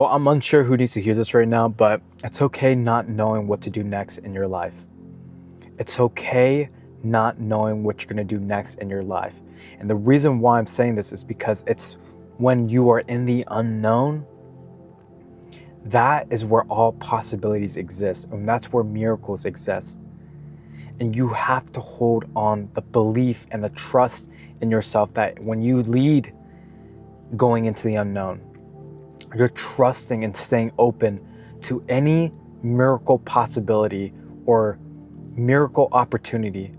Well, I'm unsure who needs to hear this right now, but it's okay not knowing what to do next in your life. It's okay not knowing what you're going to do next in your life. And the reason why I'm saying this is because it's when you are in the unknown, that is where all possibilities exist. And that's where miracles exist. And you have to hold on the belief and the trust in yourself that when you lead going into the unknown, you're trusting and staying open to any miracle possibility or miracle opportunity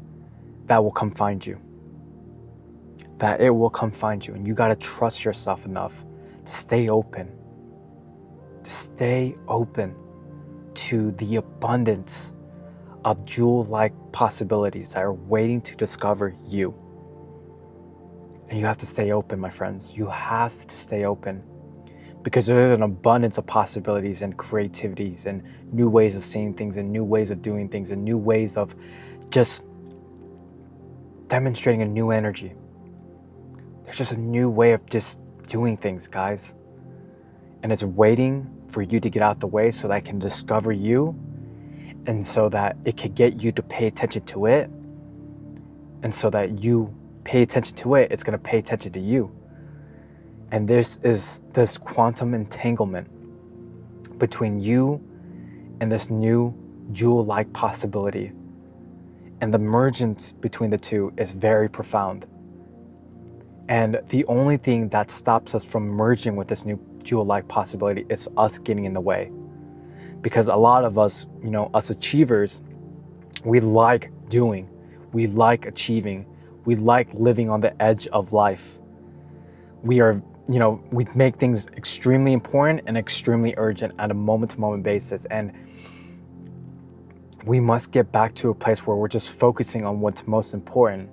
that will come find you. That it will come find you. And you got to trust yourself enough to stay open. To stay open to the abundance of jewel-like possibilities that are waiting to discover you. And you have to stay open, my friends. You have to stay open. Because there's an abundance of possibilities and creativities and new ways of seeing things and new ways of doing things and new ways of just demonstrating a new energy. There's just a new way of just doing things, guys. And it's waiting for you to get out the way so that it can discover you and so that it can get you to pay attention to it. And so that you pay attention to it, it's going to pay attention to you. And this is this quantum entanglement between you and this new jewel-like possibility. And the mergence between the two is very profound. And the only thing that stops us from merging with this new jewel-like possibility is us getting in the way. Because a lot of us, us achievers, we like doing, we like achieving, we like living on the edge of life. We make things extremely important and extremely urgent at a moment-to-moment basis. And we must get back to a place where we're just focusing on what's most important,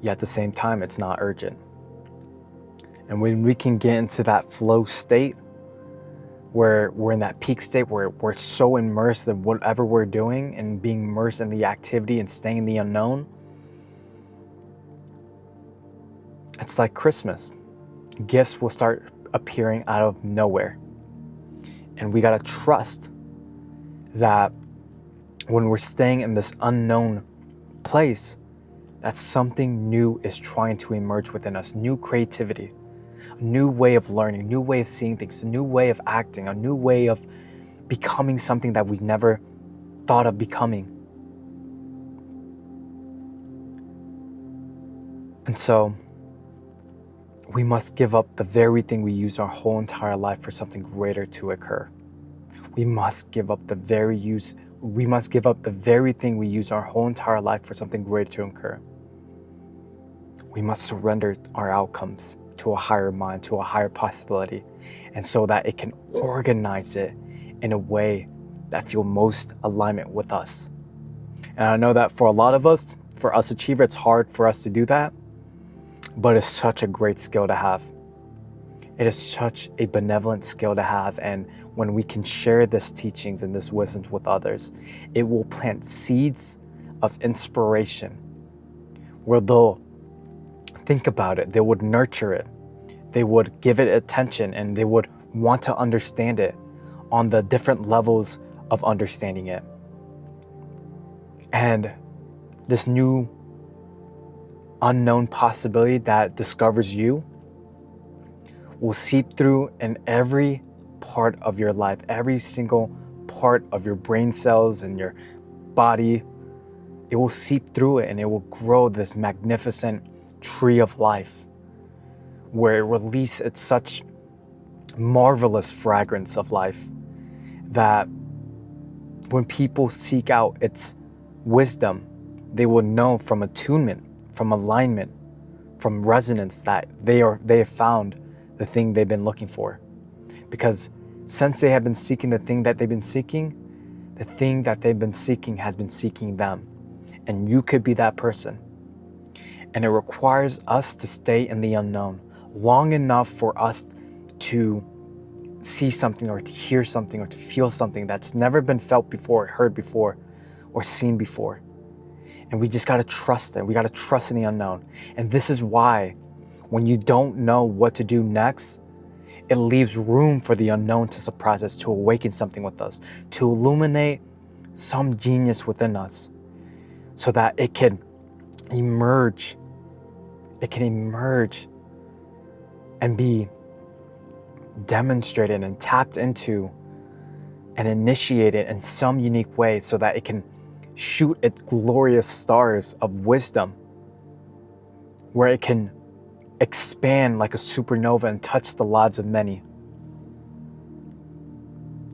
yet at the same time, it's not urgent. And when we can get into that flow state, where we're in that peak state, where we're so immersed in whatever we're doing and being immersed in the activity and staying in the unknown, it's like Christmas. Gifts will start appearing out of nowhere. And we gotta trust that when we're staying in this unknown place, that something new is trying to emerge within us. New creativity, a new way of learning, new way of seeing things, a new way of acting, a new way of becoming something that we've never thought of becoming. And so, we must give up the very thing we use our whole entire life for something greater to occur. We must give up the very thing we use our whole entire life for something greater to occur. We must surrender our outcomes to a higher mind, to a higher possibility, and so that it can organize it in a way that feels most alignment with us. And I know that for a lot of us, for us achievers, it's hard for us to do that. But it's such a great skill to have. It is such a benevolent skill to have. And when we can share this teachings and this wisdom with others, it will plant seeds of inspiration where they'll think about it, they would nurture it, they would give it attention, and they would want to understand it on the different levels of understanding it. And this new unknown possibility that discovers you will seep through in every part of your life, every single part of your brain cells and your body. It will seep through it and it will grow this magnificent tree of life where it releases its such marvelous fragrance of life that when people seek out its wisdom, they will know from attunement, from alignment, from resonance that they have found the thing they've been looking for. Because since they have been seeking the thing that they've been seeking, the thing that they've been seeking has been seeking them. And you could be that person. And it requires us to stay in the unknown long enough for us to see something or to hear something or to feel something that's never been felt before, heard before, or seen before. And we just got to trust it. We got to trust in the unknown. And this is why when you don't know what to do next, it leaves room for the unknown to surprise us, to awaken something with us, to illuminate some genius within us so that it can emerge. It can emerge and be demonstrated and tapped into and initiated in some unique way so that it can shoot its glorious stars of wisdom, where it can expand like a supernova and touch the lives of many.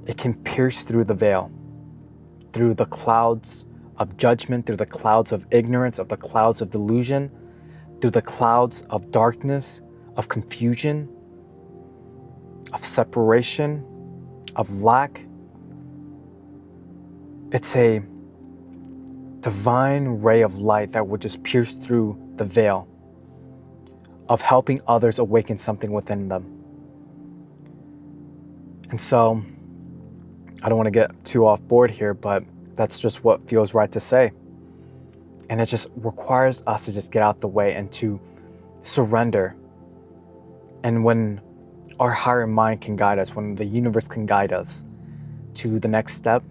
It can pierce through the veil, through the clouds of judgment, through the clouds of ignorance, of the clouds of delusion, through the clouds of darkness, of confusion, of separation, of lack. It's a divine ray of light that would just pierce through the veil of helping others awaken something within them. And so, I don't want to get too off board here, but that's just what feels right to say. And it just requires us to just get out the way and to surrender. And when our higher mind can guide us, when the universe can guide us to the next step,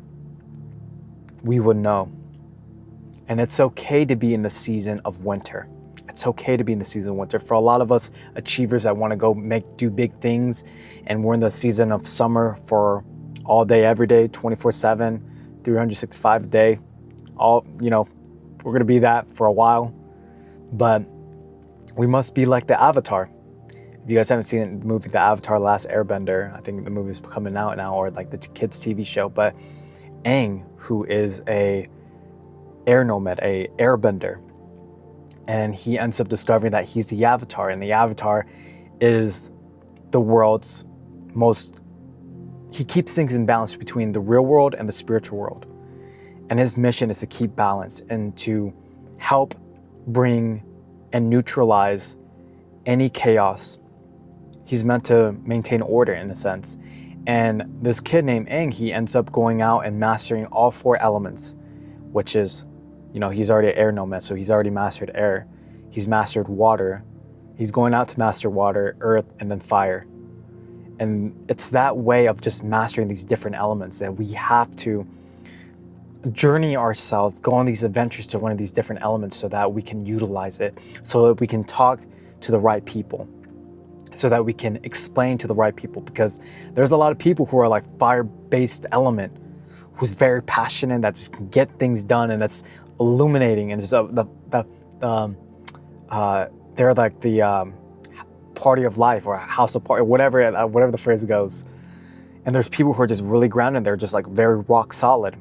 we would know. And it's okay to be in the season of winter. It's okay to be in the season of winter. For a lot of us achievers that want to go do big things, and we're in the season of summer for all day, every day, 24/7, 365 a day. We're going to be that for a while. But we must be like the Avatar. If you guys haven't seen the movie The Avatar: Last Airbender, I think the movie's coming out now, or like the kids TV show, but Aang, who is a air nomad, a airbender, and he ends up discovering that he's the Avatar, and the Avatar is the world's he keeps things in balance between the real world and the spiritual world. And his mission is to keep balance and to help bring and neutralize any chaos. He's meant to maintain order in a sense. And this kid named Aang, he ends up going out and mastering all 4 elements, which is, he's already an air nomad, so he's already mastered air. He's mastered water. He's going out to master water, earth, and then fire. And it's that way of just mastering these different elements that we have to journey ourselves, go on these adventures to learn these different elements so that we can utilize it, so that we can talk to the right people, so that we can explain to the right people. Because there's a lot of people who are like fire-based element, who's very passionate, that just can get things done, and that's illuminating, and just they're like the party of life, or house of party, whatever the phrase goes. And there's people who are just really grounded. They're just like very rock solid,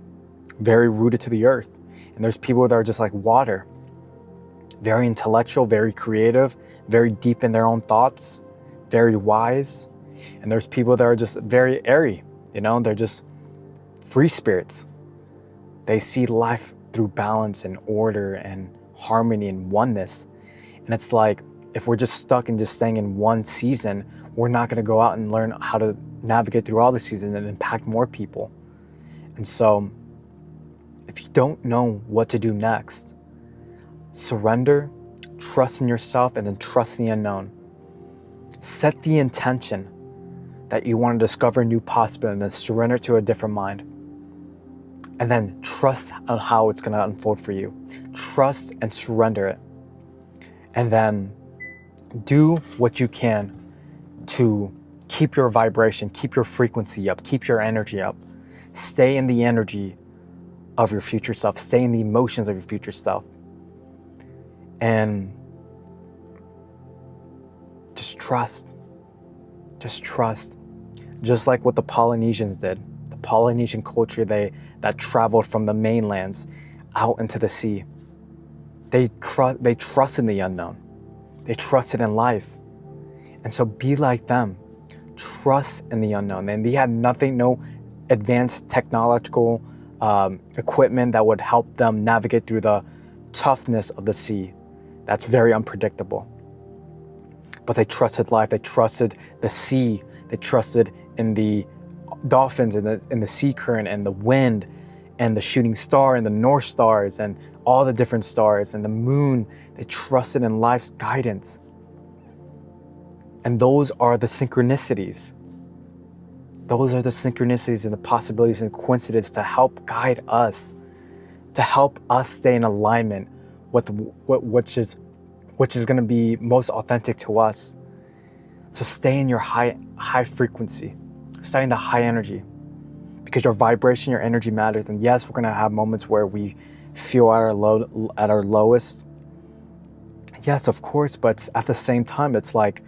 very rooted to the earth. And there's people that are just like water, very intellectual, very creative, very deep in their own thoughts, very wise. And there's people that are just very airy, they're just free spirits. They see life through balance and order and harmony and oneness. And it's like, if we're just stuck and just staying in one season, we're not going to go out and learn how to navigate through all the seasons and impact more people. And so, if you don't know what to do next, surrender, trust in yourself, and then trust in the unknown. Set the intention that you want to discover a new possibility, and then surrender to a different mind. And then trust on how it's going to unfold for you. Trust and surrender it. And then do what you can to keep your vibration, keep your frequency up, keep your energy up. Stay in the energy of your future self. Stay in the emotions of your future self. And just trust. Just trust. Just like what the Polynesians did. The Polynesian culture, that traveled from the mainlands out into the sea. They trust in the unknown. They trusted in life. And so be like them. Trust in the unknown. And they had no advanced technological equipment that would help them navigate through the toughness of the sea. That's very unpredictable. But they trusted life. They trusted the sea. They trusted in the dolphins and in the sea current and the wind and the shooting star and the North Stars and all the different stars and the moon. They trusted in life's guidance. And those are the synchronicities. Those are the synchronicities and the possibilities and coincidences to help guide us, to help us stay in alignment with which is going to be most authentic to us. So stay in your high frequency, stay in the high energy, because your vibration, your energy matters. And yes, we're going to have moments where we feel at our lowest. Yes, of course, but at the same time, it's like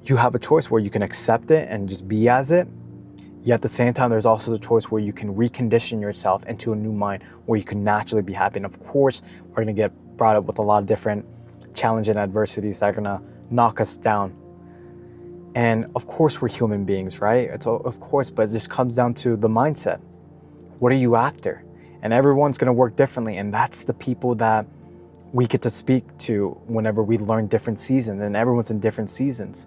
you have a choice where you can accept it and just be as it. Yet at the same time, there's also the choice where you can recondition yourself into a new mind where you can naturally be happy. And of course, we're going to get brought up with a lot of different challenges and adversities that are going to knock us down. And of course, we're human beings, right? Of course, but it just comes down to the mindset. What are you after? And everyone's going to work differently. And that's the people that we get to speak to whenever we learn different seasons, and everyone's in different seasons.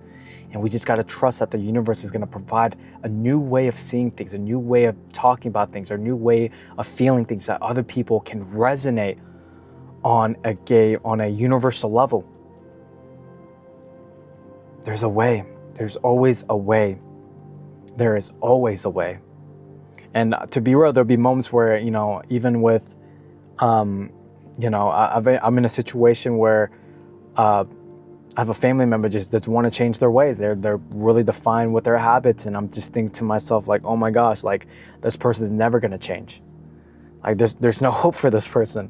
And we just got to trust that the universe is going to provide a new way of seeing things, a new way of talking about things, or a new way of feeling things that other people can resonate on a universal level. There's a way. There's always a way. There is always a way. And to be real, there'll be moments where, even with, I'm in a situation where I have a family member just doesn't want to change their ways. They're really defined with their habits, and I'm just thinking to myself, like, oh my gosh, like this person is never going to change. Like there's no hope for this person.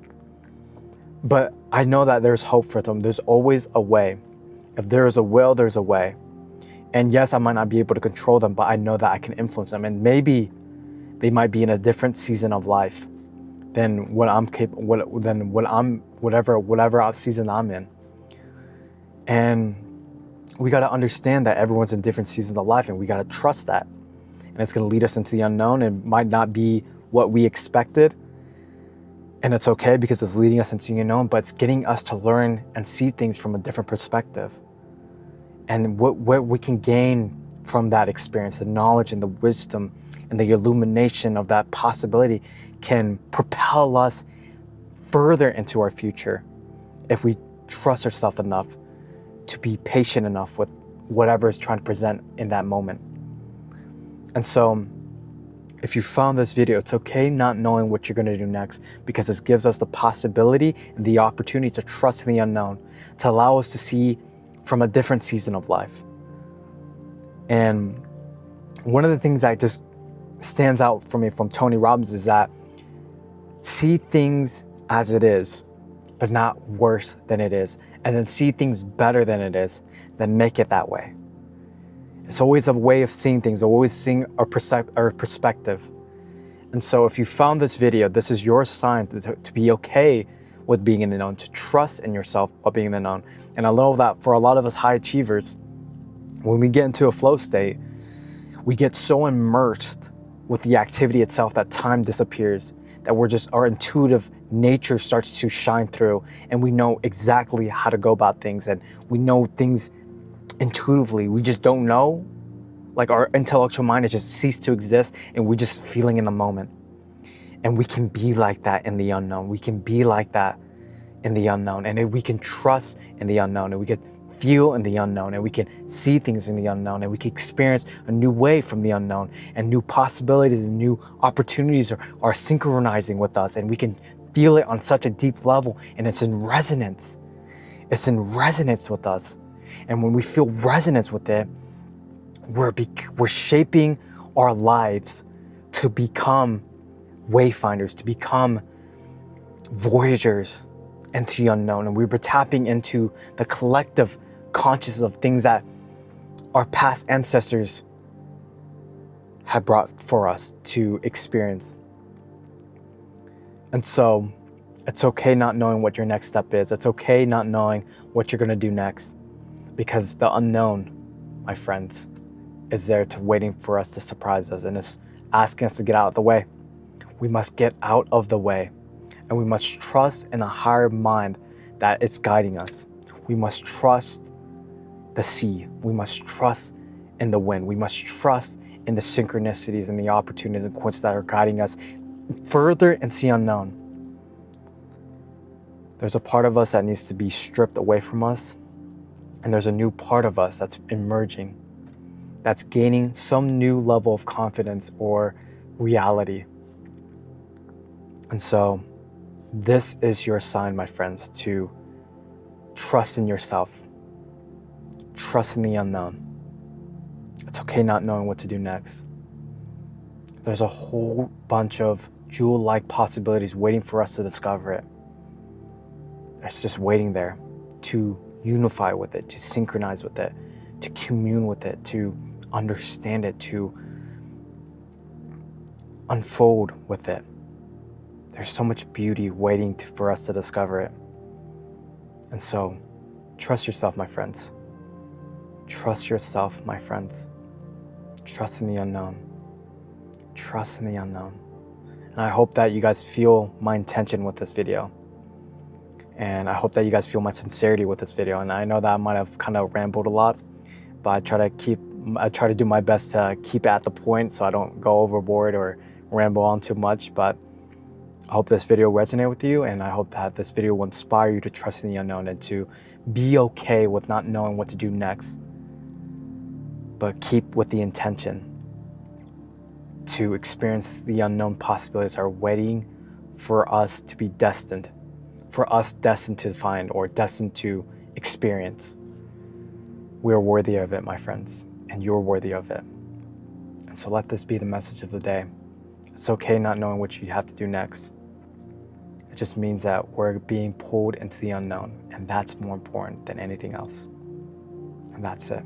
But I know that there's hope for them. There's always a way. If there is a will, there's a way. And yes, I might not be able to control them, but I know that I can influence them. And maybe they might be in a different season of life than what I'm capable, whatever season I'm in. And we got to understand that everyone's in different seasons of life, and we got to trust that. And it's going to lead us into the unknown. And it might not be what we expected. And it's okay, because it's leading us into the unknown, but it's getting us to learn and see things from a different perspective. And what we can gain from that experience, the knowledge and the wisdom and the illumination of that possibility, can propel us further into our future if we trust ourselves enough to be patient enough with whatever is trying to present in that moment. And so if you found this video, it's okay not knowing what you're going to do next, because this gives us the possibility and the opportunity to trust in the unknown, to allow us to see from a different season of life. And one of the things that just stands out for me from Tony Robbins is that see things as it is, but not worse than it is. And then see things better than it is, then make it that way. It's always a way of seeing things, always seeing our perspective. And so if you found this video, this is your sign to be okay with being in the known, to trust in yourself while being in the known. And I know that for a lot of us high achievers, when we get into a flow state, we get so immersed with the activity itself that time disappears, that our intuitive nature starts to shine through, and we know exactly how to go about things, and we know things intuitively. We just don't know. Like our intellectual mind has just ceased to exist, and we're just feeling in the moment. And we can be like that in the unknown. We can be like that in the unknown. And we can trust in the unknown, and we can feel in the unknown, and we can see things in the unknown, and we can experience a new way from the unknown, and new possibilities and new opportunities are synchronizing with us, and we can feel it on such a deep level, and it's in resonance. It's in resonance with us. And when we feel resonance with it, we're shaping our lives to become wayfinders, to become voyagers into the unknown. And we were tapping into the collective consciousness of things that our past ancestors had brought for us to experience. And so it's okay not knowing what your next step is. It's okay not knowing what you're going to do next, because the unknown, my friends, is there waiting for us to surprise us, and is asking us to get out of the way. We must get out of the way, and we must trust in a higher mind that it's guiding us. We must trust the sea. We must trust in the wind. We must trust in the synchronicities and the opportunities and coincidences that are guiding us further into the unknown. There's a part of us that needs to be stripped away from us, And there's a new part of us that's emerging, that's gaining some new level of confidence or reality. And so this is your sign, my friends, to trust in yourself, trust in the unknown. It's okay not knowing what to do next. There's a whole bunch of jewel-like possibilities waiting for us to discover it. It's just waiting there to unify with it, to synchronize with it, to commune with it, to understand it, to unfold with it. There's so much beauty waiting for us to discover it. And so, trust yourself, my friends. Trust yourself, my friends. Trust in the unknown. Trust in the unknown. And I hope that you guys feel my intention with this video. And I hope that you guys feel my sincerity with this video. And I know that I might have kind of rambled a lot, but I try to do my best to keep it at the point so I don't go overboard or ramble on too much. But I hope this video resonated with you, and I hope that this video will inspire you to trust in the unknown and to be okay with not knowing what to do next, but keep with the intention to experience the unknown possibilities that are waiting for us to be destined, for us destined to find or destined to experience. We are worthy of it, my friends, and you're worthy of it. And so let this be the message of the day. It's okay not knowing what you have to do next. It just means that we're being pulled into the unknown, and that's more important than anything else. And that's it.